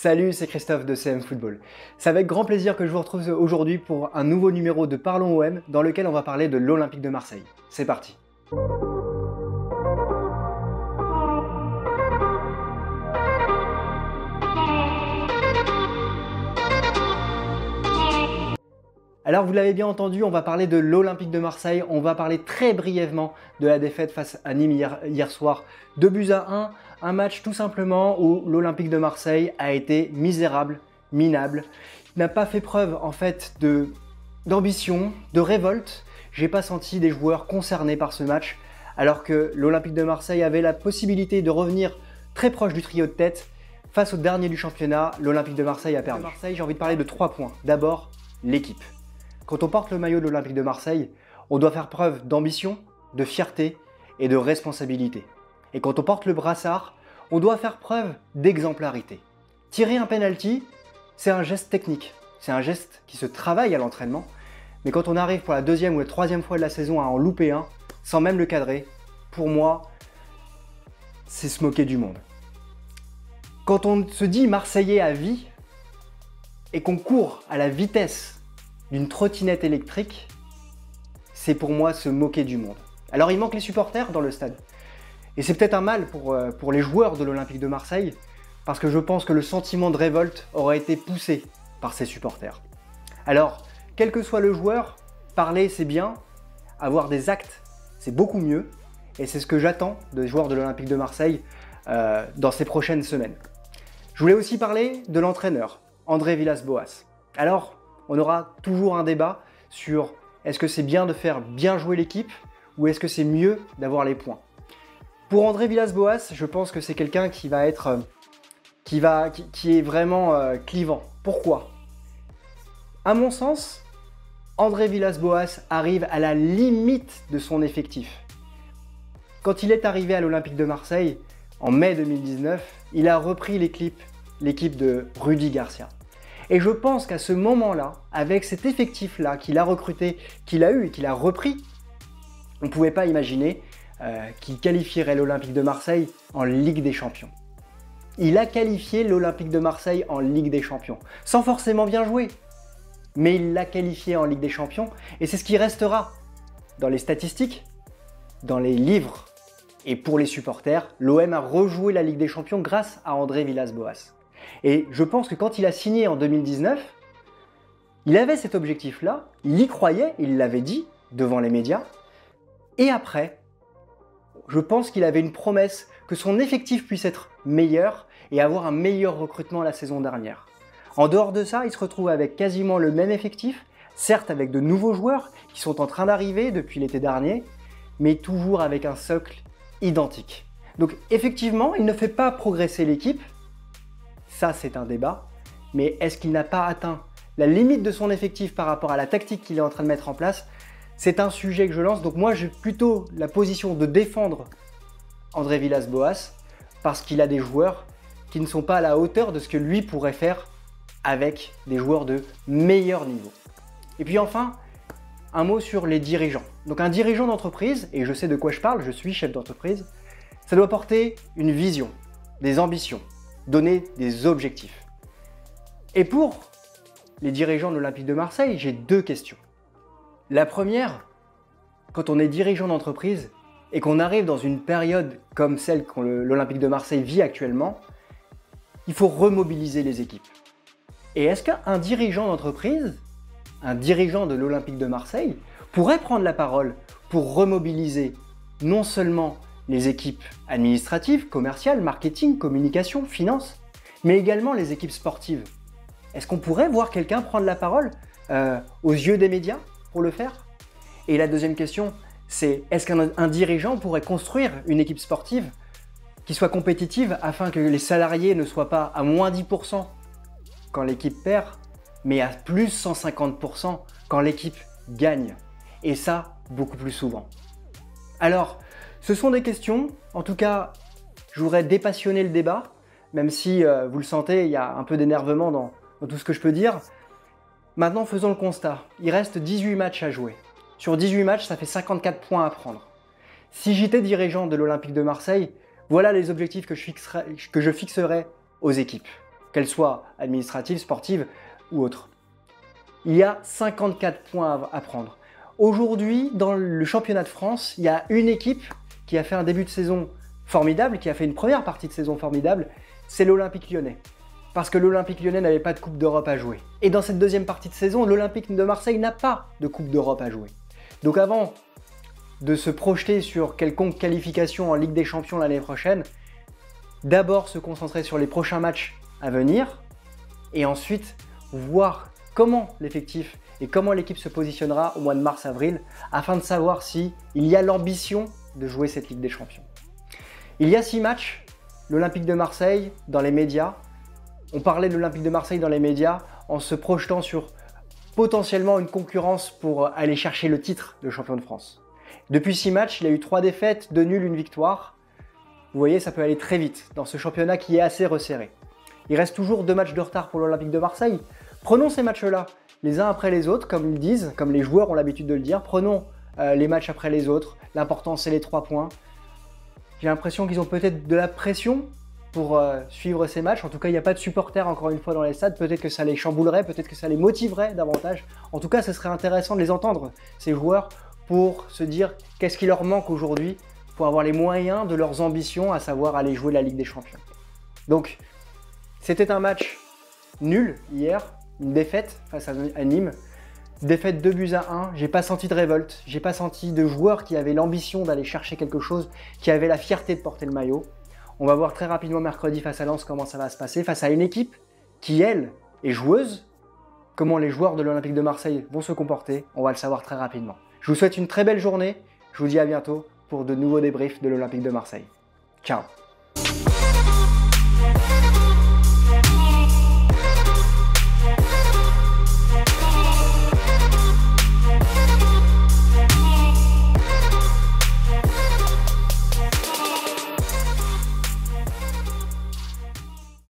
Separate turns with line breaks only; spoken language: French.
Salut, c'est Christophe de CM Football. C'est avec grand plaisir que je vous retrouve aujourd'hui pour un nouveau numéro de Parlons OM dans lequel on va parler de l'Olympique de Marseille. C'est parti. Alors vous l'avez bien entendu, on va parler de l'Olympique de Marseille, on va parler très brièvement de la défaite face à Nîmes hier soir, 2-1, un match tout simplement où l'Olympique de Marseille a été misérable, minable, il n'a pas fait preuve en fait d'ambition, de révolte. J'ai pas senti des joueurs concernés par ce match, alors que l'Olympique de Marseille avait la possibilité de revenir très proche du trio de tête. Face au dernier du championnat, l'Olympique de Marseille a perdu. J'ai envie de parler de 3 points. D'abord, l'équipe. Quand on porte le maillot de l'Olympique de Marseille, on doit faire preuve d'ambition, de fierté et de responsabilité. Et quand on porte le brassard, on doit faire preuve d'exemplarité. Tirer un penalty, c'est un geste technique, c'est un geste qui se travaille à l'entraînement, mais quand on arrive pour la 2e ou la 3e fois de la saison à en louper un, sans même le cadrer, pour moi, c'est se moquer du monde. Quand on se dit Marseillais à vie et qu'on court à la vitesse d'une trottinette électrique, c'est pour moi se moquer du monde. Alors il manque les supporters dans le stade. Et c'est peut-être un mal pour les joueurs de l'Olympique de Marseille, parce que je pense que le sentiment de révolte aurait été poussé par ces supporters. Alors, quel que soit le joueur, parler c'est bien, avoir des actes c'est beaucoup mieux, et c'est ce que j'attends des joueurs de l'Olympique de Marseille dans ces prochaines semaines. Je voulais aussi parler de l'entraîneur, André Villas-Boas. Alors, on aura toujours un débat sur est-ce que c'est bien de faire bien jouer l'équipe ou est-ce que c'est mieux d'avoir les points. Pour André Villas-Boas, je pense que c'est quelqu'un qui est vraiment clivant. Pourquoi ? À mon sens, André Villas-Boas arrive à la limite de son effectif. Quand il est arrivé à l'Olympique de Marseille, en mai 2019, il a repris l'équipe de Rudy Garcia. Et je pense qu'à ce moment-là, avec cet effectif-là qu'il a recruté, qu'il a eu et qu'il a repris, on ne pouvait pas imaginer qu'il qualifierait l'Olympique de Marseille en Ligue des Champions. Il a qualifié l'Olympique de Marseille en Ligue des Champions, sans forcément bien jouer. Mais il l'a qualifié en Ligue des Champions, et c'est ce qui restera dans les statistiques, dans les livres. Et pour les supporters, l'OM a rejoué la Ligue des Champions grâce à André Villas-Boas. Et je pense que quand il a signé en 2019, il avait cet objectif-là, il y croyait, il l'avait dit devant les médias. Et après, je pense qu'il avait une promesse que son effectif puisse être meilleur et avoir un meilleur recrutement la saison dernière. En dehors de ça, il se retrouve avec quasiment le même effectif, certes avec de nouveaux joueurs qui sont en train d'arriver depuis l'été dernier, mais toujours avec un socle identique. Donc effectivement, il ne fait pas progresser l'équipe. Ça, c'est un débat, mais est-ce qu'il n'a pas atteint la limite de son effectif par rapport à la tactique qu'il est en train de mettre en place? C'est un sujet que je lance, donc moi j'ai plutôt la position de défendre André Villas-Boas parce qu'il a des joueurs qui ne sont pas à la hauteur de ce que lui pourrait faire avec des joueurs de meilleur niveau. Et puis enfin, un mot sur les dirigeants. Donc un dirigeant d'entreprise, et je sais de quoi je parle, je suis chef d'entreprise, ça doit porter une vision, des ambitions, donner des objectifs. Et pour les dirigeants de l'Olympique de Marseille, j'ai 2 questions. La première, quand on est dirigeant d'entreprise et qu'on arrive dans une période comme celle que l'Olympique de Marseille vit actuellement, il faut remobiliser les équipes. Et est-ce qu'un dirigeant d'entreprise, un dirigeant de l'Olympique de Marseille, pourrait prendre la parole pour remobiliser non seulement les équipes administratives, commerciales, marketing, communication, finance, mais également les équipes sportives? Est-ce qu'on pourrait voir quelqu'un prendre la parole aux yeux des médias pour le faire? Et la deuxième question, c'est est-ce qu'un dirigeant pourrait construire une équipe sportive qui soit compétitive afin que les salariés ne soient pas à moins 10% quand l'équipe perd, mais à plus 150% quand l'équipe gagne? Et ça, beaucoup plus souvent. Alors, ce sont des questions, en tout cas, je voudrais dépassionner le débat, même si, vous le sentez, il y a un peu d'énervement dans tout ce que je peux dire. Maintenant, faisons le constat. Il reste 18 matchs à jouer. Sur 18 matchs, ça fait 54 points à prendre. Si j'étais dirigeant de l'Olympique de Marseille, voilà les objectifs que je fixerais aux équipes. qu'elles soient administratives, sportives ou autres. Il y a 54 points à prendre. Aujourd'hui, dans le championnat de France, il y a une équipe qui a fait un début de saison formidable, qui a fait une première partie de saison formidable, c'est l'Olympique Lyonnais. Parce que l'Olympique Lyonnais n'avait pas de Coupe d'Europe à jouer. Et dans cette deuxième partie de saison, l'Olympique de Marseille n'a pas de Coupe d'Europe à jouer. Donc avant de se projeter sur quelconque qualification en Ligue des Champions l'année prochaine, d'abord se concentrer sur les prochains matchs à venir, et ensuite voir comment l'effectif et comment l'équipe se positionnera au mois de mars-avril, afin de savoir s'il y a l'ambition de jouer cette Ligue des Champions. Il y a 6 matchs, l'Olympique de Marseille dans les médias. On parlait de l'Olympique de Marseille dans les médias en se projetant sur potentiellement une concurrence pour aller chercher le titre de champion de France. Depuis 6 matchs, il y a eu 3 défaites, 2 nuls, 1 victoire. Vous voyez, ça peut aller très vite dans ce championnat qui est assez resserré. Il reste toujours 2 matchs de retard pour l'Olympique de Marseille. Prenons ces matchs-là, les uns après les autres, comme ils disent, comme les joueurs ont l'habitude de le dire. Prenons les matchs après les autres. L'important, c'est les 3 points. J'ai l'impression qu'ils ont peut-être de la pression pour suivre ces matchs. En tout cas, il n'y a pas de supporters encore une fois dans les stades. Peut-être que ça les chamboulerait, peut-être que ça les motiverait davantage. En tout cas, ce serait intéressant de les entendre, ces joueurs, pour se dire qu'est-ce qui leur manque aujourd'hui pour avoir les moyens de leurs ambitions, à savoir aller jouer la Ligue des Champions. Donc, c'était un match nul hier, une défaite face à Nîmes. Défaite 2-1, j'ai pas senti de révolte, j'ai pas senti de joueurs qui avaient l'ambition d'aller chercher quelque chose, qui avaient la fierté de porter le maillot. On va voir très rapidement mercredi face à Lens comment ça va se passer, face à une équipe qui, elle, est joueuse. Comment les joueurs de l'Olympique de Marseille vont se comporter, on va le savoir très rapidement. Je vous souhaite une très belle journée, je vous dis à bientôt pour de nouveaux débriefs de l'Olympique de Marseille. Ciao!